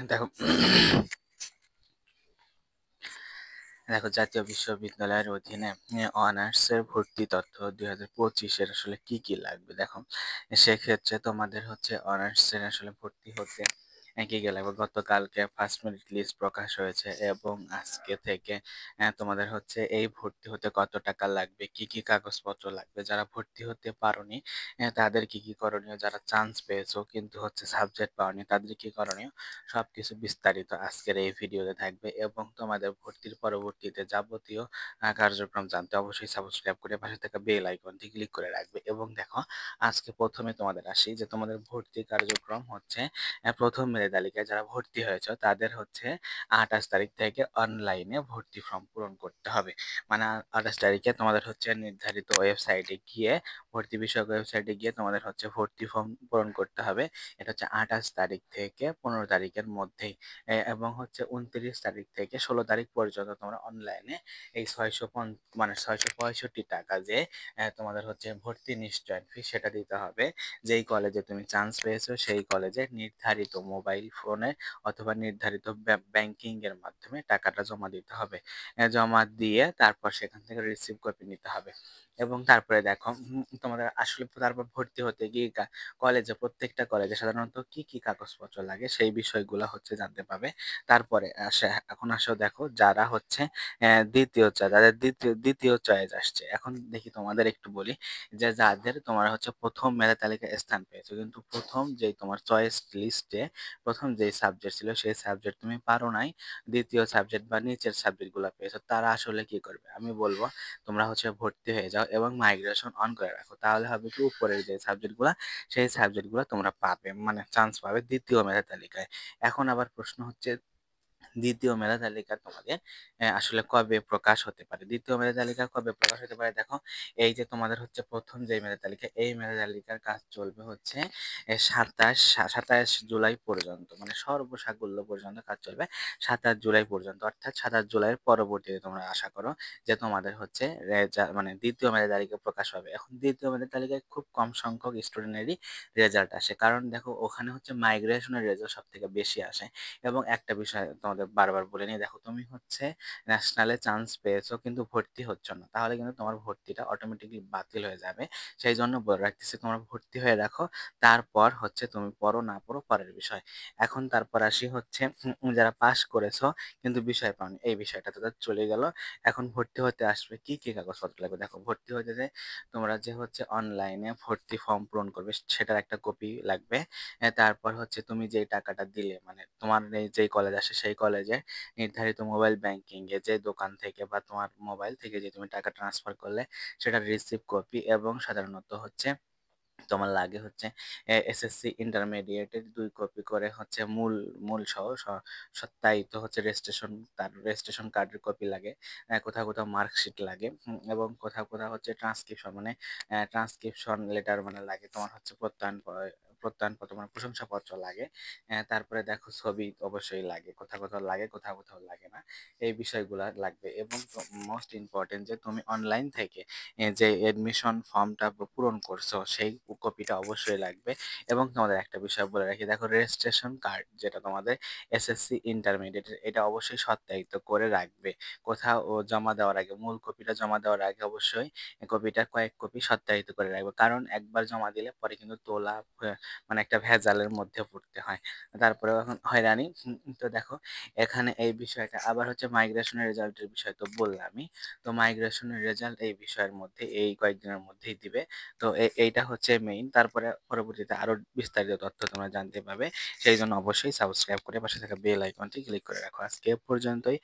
দেখো দেখো জাতীয় বিশ্ববিদ্যালয়ের অধীনে অনার্সের ভর্তি তথ্য 2025-এর আসলে কি কি লাগবে। দেখো সেক্ষেত্রে তোমাদের হচ্ছে অনার্সের আসলে ভর্তি হতে কি কি লাগবে। গতকালকে ফার্স্ট মেরিট লিস্ট প্রকাশ হয়েছে এবং আজকে থেকে তোমাদের হচ্ছে এই ভর্তি হতে কত টাকা লাগবে, কি কি কাগজপত্র লাগবে, যারা ভর্তি হতে পারোনি তাদের কি কি করণীয়, যারা চান্স পেয়েছো কিন্তু হচ্ছে সাবজেক্ট পাওনি তাদের কি করণীয়, সবকিছু বিস্তারিত আজকের এই ভিডিওতে থাকবে। এবং তোমাদের ভর্তির পরবর্তীতে যাবতীয় কার্যক্রম জানতে অবশ্যই সাবস্ক্রাইব করে পাশে থাকা বেল আইকনটি ক্লিক করে রাখবে। এবং দেখো আজকে প্রথমে তোমাদের আসি যে তোমাদের ভর্তি কার্যক্রম হচ্ছে প্রথম মেধা তালিকায় যারা ভর্তি হয়েছে তাদের হচ্ছে 28 তারিখ থেকে অনলাইনে ভর্তি ফর্ম পূরণ করতে হবে। মানে 28 তারিখে তোমাদের হচ্ছে নির্ধারিত ওয়েবসাইটে গিয়ে, ভর্তি বিষয়ক ওয়েবসাইটে গিয়ে তোমাদের হচ্ছে ভর্তি ফর্ম পূরণ করতে হবে। এটা হচ্ছে 28 তারিখ থেকে 15 তারিখের মধ্যেই। এবং হচ্ছে 29 তারিখ থেকে 16 তারিখ পর্যন্ত তোমরা অনলাইনে এই 665 টাকা যে তোমাদের হচ্ছে ভর্তি নিশ্চয়ন ফি সেটা দিতে হবে। যেই কলেজে তুমি চান্স পেয়েছো সেই কলেজে নির্ধারিত মোবাইল ফোনে অথবা নির্ধারিত ব্যাংকিং এর মাধ্যমে টাকাটা জমা দিতে হবে। জমা দিয়ে তারপর সেখান থেকে রিসিভ কপি নিতে হবে। এবং তারপরে দেখো তোমাদের আসলে তারপর ভর্তি হতে গিয়ে কলেজে, প্রত্যেকটা কলেজে সাধারণত কি কি কাগজপত্র লাগে সেই বিষয়গুলো হচ্ছে জানতে পাবে। তারপরে এখন আসো দেখো যারা হচ্ছে দ্বিতীয় চয়েস, যাদের দ্বিতীয় চয়েস আসছে, এখন দেখি তোমাদের একটু বলি যে যাদের তোমার হচ্ছে প্রথম মেধা তালিকায় স্থান পেয়েছো কিন্তু প্রথম যেই তোমার চয়েস লিস্টে প্রথম যেই সাবজেক্ট ছিল সেই সাবজেক্ট তুমি পারো নাই, দ্বিতীয় সাবজেক্ট বা নিচের সাবজেক্ট গুলো পেয়েছো, তারা আসলে কি করবে আমি বলবো তোমরা হচ্ছে ভর্তি হয়ে যাও এবং মাইগ্রেশন অন করে রাখো। তাহলে হবে কি উপরের যে সাবজেক্ট গুলা সেই সাবজেক্টগুলো তোমরা পাবে, মানে চান্স পাবে দ্বিতীয় মেধা তালিকায়। এখন আবার প্রশ্ন হচ্ছে দ্বিতীয় মেধা তালিকা তোমাদের আসলে কবে প্রকাশ হতে পারে। দ্বিতীয় মেধা তালিকা কবে প্রকাশ হতে পারে, দেখো এই যে তোমাদের হচ্ছে প্রথম যে মেধা তালিকা, এই মেধা তালিকার কাজ চলবে হচ্ছে 27 জুলাই পর্যন্ত, মানে সর্বসাকুল্য পর্যন্ত কাজ চলবে 27 জুলাই পর্যন্ত। অর্থাৎ 27 জুলাইয়ের পরবর্তীতে তোমরা আশা করো যে তোমাদের হচ্ছে মানে দ্বিতীয় মেধা তালিকা প্রকাশ হবে। এখন দ্বিতীয় মেধা তালিকায় খুব কম সংখ্যক স্টুডেন্টেরই রেজাল্ট আসে, কারণ দেখো ওখানে হচ্ছে মাইগ্রেশনের রেজাল্ট সব থেকে বেশি আসে। এবং একটা বিষয় তোমাদের বারবার বলে নিই, দেখো তুমি হচ্ছে ন্যাশনালে চান্স পেয়েছো কিন্তু ভর্তি হচ্ছ না, তাহলে কিন্তু তোমার ভর্তিটা অটোমেটিকলি বাতিল হয়ে যাবে। সেই জন্য বলে রাখতেছি তোমরা ভর্তি হয়ে রাখো, তারপর হচ্ছে তুমি পড়ো না পড়ো পরের বিষয়। এখন তারপর আসি হচ্ছে যারা পাশ করেছো কিন্তু বিষয় পাওনি, এই বিষয়টা তাদের চলে গেল। এখন ভর্তি হতে আসবে কি কি কাগজপত্র লাগবে। দেখো ভর্তি হতে যে তোমরা যে হচ্ছে অনলাইনে ভর্তি ফর্ম পূরণ করবে সেটার একটা কপি লাগবে। তারপর হচ্ছে তুমি যেই টাকাটা দিলে, মানে তোমার যেই কলেজ আসে সেই কলেজে নির্ধারিত মোবাইল ব্যাংকিং এ যে দোকান থেকে বা তোমার মোবাইল থেকে যে তুমি টাকা ট্রান্সফার করলে সেটার রিসিভ কপি। এবং সাধারণত হচ্ছে তোমার লাগে হচ্ছে এসএসসি ইন্টারমিডিয়েটের 2 কপি করে হচ্ছে মূল মূল সহ সত্যায়িত হচ্ছে রেজিস্ট্রেশন, তার রেজিস্ট্রেশন কার্ডের কপি লাগে। কোথাও কোথাও মার্কশিট লাগে। এবং কোথাও কোথাও হচ্ছে ট্রান্সক্রিপশন, মানে ট্রান্সক্রিপশন লেটার মানে লাগে তোমার হচ্ছে প্রত্যয়নপত্র মানে প্রশংসাপত্র লাগে। তারপরে দেখো ছবি অবশ্যই লাগে, কোথাও কোথাও লাগে কোথাও কোথাও লাগে না, এই বিষয়গুলো লাগবে। এবং মোস্ট ইম্পর্টেন্ট যে তুমি অনলাইন থেকে যে এডমিশন ফর্মটা পূরণ করছো সেই কপিটা অবশ্যই লাগবে। এবং তোমাদের একটা বিষয় বলে রাখি, দেখো রেজিস্ট্রেশন কার্ড যেটা তোমাদের এসএসসি ইন্টারমিডিয়েটের, এটা অবশ্যই সত্যায়িত করে রাখবে। কোথাও জমা দেওয়ার আগে, মূল কপিটা জমা দেওয়ার আগে অবশ্যই কপিটা কয়েক কপি সত্যায়িত করে রাখবে, কারণ একবার জমা দিলে পরে কিন্তু তোলা মানে একটা ভেজালের মধ্যে পড়তে হয়। তারপরে এখন হয়রানি। তো দেখো এখানে এই বিষয়টা আবার হচ্ছে মাইগ্রেশনের রেজাল্টের বিষয় তো বললামই। তো মাইগ্রেশনের রেজাল্ট এই বিষয়ের মধ্যে এই কয়েকদিনের মধ্যেই দিবে। তো এইটা হচ্ছে মেইন। তারপরে পরবর্তীতে আরো বিস্তারিত তথ্য তোমরা জানতে পাবে। সেই জন্য অবশ্যই সাবস্ক্রাইব করে পাশে থাকা বেল আইকনটি ক্লিক করে রাখো। আজকে এ পর্যন্তই।